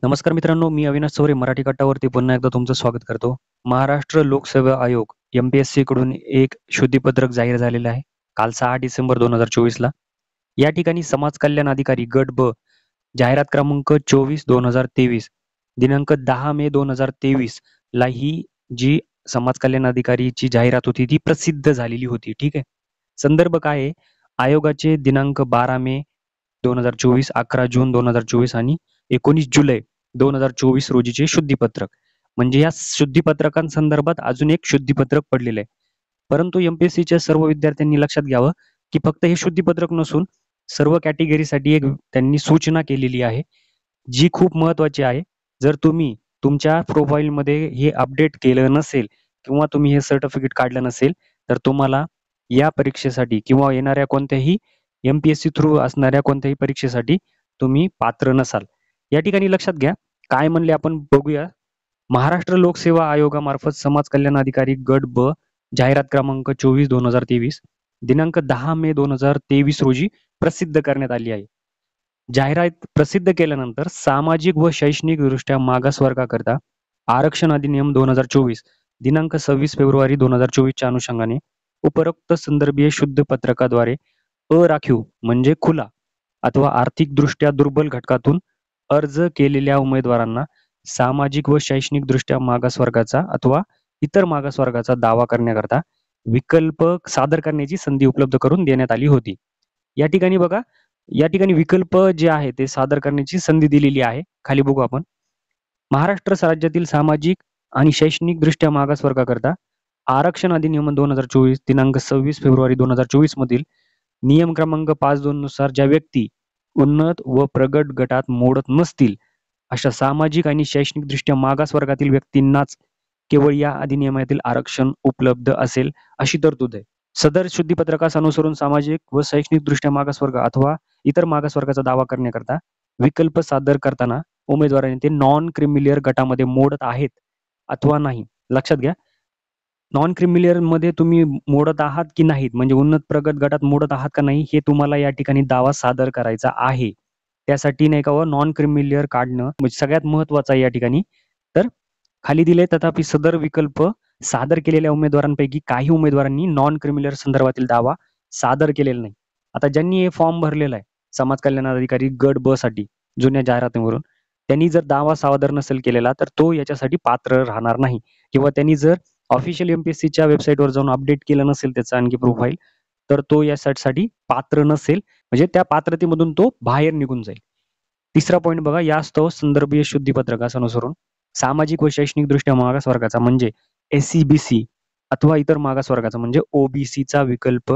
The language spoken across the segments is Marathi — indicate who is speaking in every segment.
Speaker 1: नमस्कार मित्रांनो, मी अविनाश चौरे मराठी कट्टावरती पुन्हा एकदा तुमचं स्वागत करतो. महाराष्ट्र लोकसेवा आयोग एम-पी-एस-सी कडून एक शुद्धीपत्रक जाहीर झालेलं आहे. काल 6 डिसेंबर 2024 ला. या ठिकाणी समाज कल्याण अधिकारी गट ब जाहिरात क्रमांक 24/2023 दिनांक 10 मे 2023 ला ही जी समाज कल्याण अधिकारीची जाहिरात होती ती प्रसिद्ध झालेली होती. ठीक आहे. संदर्भ काय आहे? आयोगाचे दिनांक 12 मे 2024, 11 जून 2024 आणि 19 जुलै 2024 रोजीचे शुद्धीपत्रक. म्हणजे या शुद्धीपत्रकांसंदर्भात अजून एक शुद्धीपत्रक पडलेलं आहे. परंतु एम-पी-एस-सीच्या सर्व विद्यार्थ्यांनी लक्षात घ्यावं, की फक्त हे शुद्धीपत्रक नसून सर्व कॅटेगरीसाठी एक त्यांनी सूचना केलेली आहे, जी खूप महत्त्वाची आहे. जर तुम्ही तुमच्या प्रोफाईलमध्ये हे अपडेट केलं नसेल किंवा तुम्ही हे सर्टिफिकेट काढलं नसेल, तर तुम्हाला या परीक्षेसाठी किंवा येणाऱ्या कोणत्याही एम-पी-एस-सी थ्रू असणाऱ्या कोणत्याही परीक्षेसाठी तुम्ही पात्र नसाल. या ठिकाणी लक्षात घ्या, काय म्हणले आपण बघूया. महाराष्ट्र लोकसेवा आयोगामार्फत समाज कल्याण अधिकारी गट ब जाहिरात क्रमांक 24/2023 दिनांक 10 मे 2023 रोजी प्रसिद्ध करण्यात आली आहे. जाहिरात प्रसिद्ध केल्यानंतर सामाजिक व शैक्षणिकदृष्ट्या मागास वर्गाकरता आरक्षण अधिनियम 2024 दिनांक 26 फेब्रुवारी 2024 च्या अनुषंगाने उपरोक्त संदर्भीय शुद्ध पत्रकाद्वारे अराखीव म्हणजे खुला अथवा आर्थिकदृष्ट्या दुर्बल घटकातून अर्ज केलेल्या उमेदवारांना सामाजिक व शैक्षणिकदृष्ट्या मागास वर्गाचा अथवा इतर मागास वर्गाचा दावा करण्याकरता विकल्प सादर करण्याची संधी उपलब्ध करून देण्यात आली होती. या ठिकाणी बघा, या ठिकाणी विकल्प जे आहे ते सादर करण्याची संधी दिलेली आहे. खाली बघू आपण. महाराष्ट्र राज्यातील सामाजिक आणि शैक्षणिकदृष्ट्या मागास वर्गाकरता आरक्षण अधिनियम 2024 दिनांक 26 फेब्रुवारी 2024 मधील नियम क्रमांक 5.2 नुसार ज्या व्यक्ती उन्नत व प्रगत गटात मोडत नसतील, अशा सामाजिक आणि शैक्षणिकदृष्ट्या मागास वर्गातील व्यक्तींनाच केवळ या अधिनियमातील आरक्षण उपलब्ध असेल, अशी तरतूद आहे. सदर शुद्धीपत्रकास अनुसरून सामाजिक व शैक्षणिकदृष्ट्या मागास वर्ग अथवा इतर मागास वर्गाचा दावा करण्याकरता विकल्प सादर करताना उमेदवारांनी ते नॉन क्रिमिलियर गटामध्ये मोडत आहेत अथवा नाही. लक्षात घ्या, नॉन क्रिमिलियर मध्ये तुम्ही मोडत आहात की नाहीत, म्हणजे उन्नत प्रगत गटात मोडत आहात का नाही, हे तुम्हाला या ठिकाणी दावा सादर करायचा आहे. त्यासाठी नाही का नॉन क्रिमिलियर काढणं म्हणजे सगळ्यात महत्त्वाचं आहे या ठिकाणी. तर खाली दिले, तथापि सदर विकल्प सादर केलेल्या उमेदवारांपैकी काही उमेदवारांनी नॉन क्रिमिलियर संदर्भातील दावा सादर केलेला नाही. आता ज्यांनी हे फॉर्म भरलेला आहे समाज कल्याण अधिकारी गट ब साठी जुन्या जाहिरातीवरून, त्यांनी जर दावा सादर नसेल केलेला तर तो याच्यासाठी पात्र राहणार नाही. किंवा त्यांनी जर ऑफिशियल एम-पी-एस-सीच्या वेबसाईटवर जाऊन अपडेट केलं नसेल त्याचं आणखी प्रोफाईल, तर तो यासाठी पात्र नसेल, म्हणजे त्या पात्रतेमधून तो बाहेर निघून जाईल. तिसरा पॉईंट बघा, यास्तव संदर्भीय शुद्धीपत्रकास अनुसरून सामाजिक व शैक्षणिकदृष्ट्या मागास वर्गाचा म्हणजे एस-सी-बी-सी अथवा इतर मागास वर्गाचा म्हणजे ओ-बी-सीचा विकल्प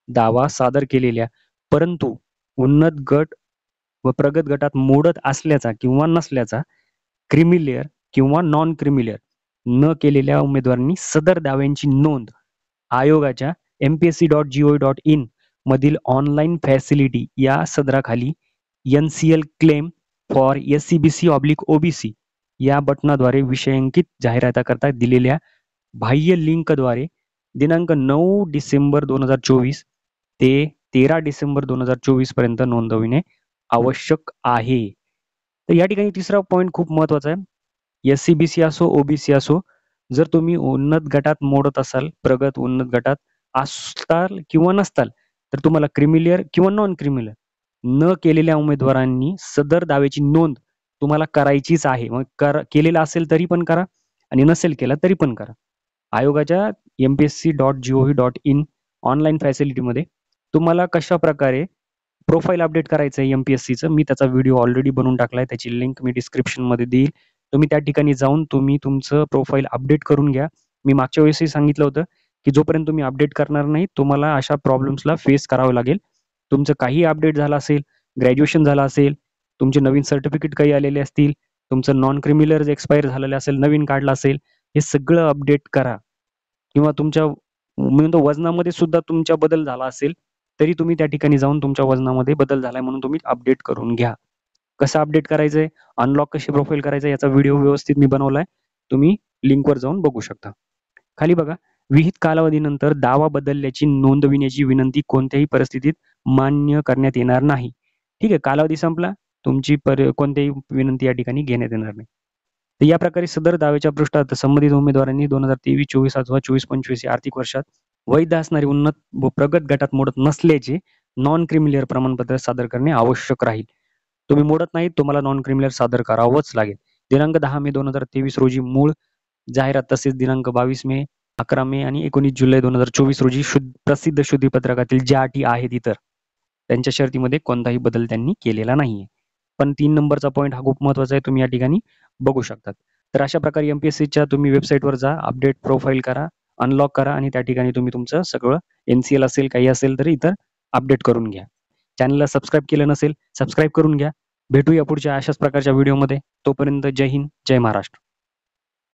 Speaker 1: दावा सादर केलेल्या परंतु उन्नत गट व प्रगत गटात मोडत असल्याचा किंवा नसल्याचा क्रिमिलियर किंवा नॉन क्रिमिलियर न केलेल्या उमेदवारांनी सदर दाव्यांची नोंद आयोगाच्या mpsc.gov.in मधील ऑनलाईन फॅसिलिटी या सदराखाली NCL क्लेम फॉर SCBC/OBC या बटनाद्वारे विषयांकित जाहिराताकरता दिलेल्या बाह्य लिंकद्वारे दिनांक 9 डिसेंबर 2024 ते 13 डिसेंबर 2024 पर्यंत नोंदविणे आवश्यक आहे. तर या ठिकाणी तिसरा पॉईंट खूप महत्वाचा आहे. SCBC असो OBC असो, जर तुम्ही उन्नत गटात मोडत असाल, प्रगत उन्नत गटात असताल किंवा नसताल, तर तुम्हाला क्रिमिलियर किंवा नॉन क्रिमिलियर न केलेल्या उमेदवारांनी सदर दाव्याची नोंद तुम्हाला करायचीच आहे. मग केलेला असेल तरी पण करा आणि नसेल केला तरी पण करा. आयोगाच्या mpsc.gov.in ऑनलाईन फॅसिलिटीमध्ये तुम्हाला कशा प्रकारे प्रोफाईल अपडेट करायचं आहे एम-पी-एस-सीचं, मी त्याचा व्हिडिओ ऑलरेडी बनवून टाकलाय. त्याची लिंक मी डिस्क्रिप्शनमध्ये देईल. तुम्ही त्या ठिकाणी जाऊन तुम्ही तुमचं प्रोफाईल अपडेट करून घ्या. मी मागच्या वेळेसही सांगितलं होतं, की जोपर्यंत तुम्ही अपडेट करणार नाही, तुम्हाला अशा प्रॉब्लेम्सला फेस करावं लागेल. तुमचं काही अपडेट झालं असेल, ग्रॅज्युएशन झालं असेल, तुमचे नवीन सर्टिफिकेट काही आलेले असतील, तुमचं नॉन क्रिमिलियर एक्सपायर झालेलं असेल, नवीन काढलं असेल, हे सगळं अपडेट करा. किंवा तुमच्या म्हणतो वजनामध्ये सुद्धा तुमच्या बदल झाला असेल, तरी तुम्ही त्या ठिकाणी जाऊन तुमच्या वजनामध्ये बदल झालाय म्हणून तुम्ही अपडेट करून घ्या. कसं अपडेट करायचंय, अनलॉक कशी प्रोफाईल करायचं याचा व्हिडिओ व्यवस्थित मी बनवलाय. तुम्ही लिंकवर जाऊन बघू शकता. खाली बघा, विहित कालावधीनंतर दावा बदलल्याची नोंदविण्याची विनंती कोणत्याही परिस्थितीत मान्य करण्यात येणार नाही. ठीक आहे, कालावधी संपला, तुमची कोणतीही विनंती या ठिकाणी घेण्यात येणार नाही. तर या प्रकारे सदर दाव्याच्या पृष्ठात संबंधित उमेदवारांनी 2023-24 अथवा 24-25 या आर्थिक वर्षात वैध असणारी उन्नत व प्रगत गटात मोडत नसल्याचे नॉन क्रिमिलियर प्रमाणपत्र सादर करणे आवश्यक राहील. तुम्ही मोडत नाही, तुम्हाला नॉन क्रिमिलियर सादर करावंच लागेल. दिनांक 10 मे 2023 रोजी मूळ जाहिरात तसेच दिनांक 22 मे, 11 मे आणि 19 जुलै 2024 रोजी प्रसिद्ध शुद्धीपत्रकातील ज्या अटी आहेत इतर त्यांच्या शर्तीमध्ये कोणताही बदल त्यांनी केलेला नाहीये. पण 3 नंबरचा पॉईंट हा खूप महत्त्वाचा आहे. तुम्ही या ठिकाणी बघू शकतात. तर अशा प्रकारे एमपीएससीच्या तुम्ही वेबसाईटवर जा, अपडेट प्रोफाईल करा, अनलॉक करा आणि त्या ठिकाणी तुम्ही तुमचं सगळं एनसीएल असेल, काही असेल तर इतर अपडेट करून घ्या. चॅनलला सबस्क्राईब केलं नसेल, सबस्क्राईब करून घ्या. भेटूया पुढच्या अशाच प्रकारच्या व्हिडिओमध्ये. तोपर्यंत जय हिंद, जय महाराष्ट्र.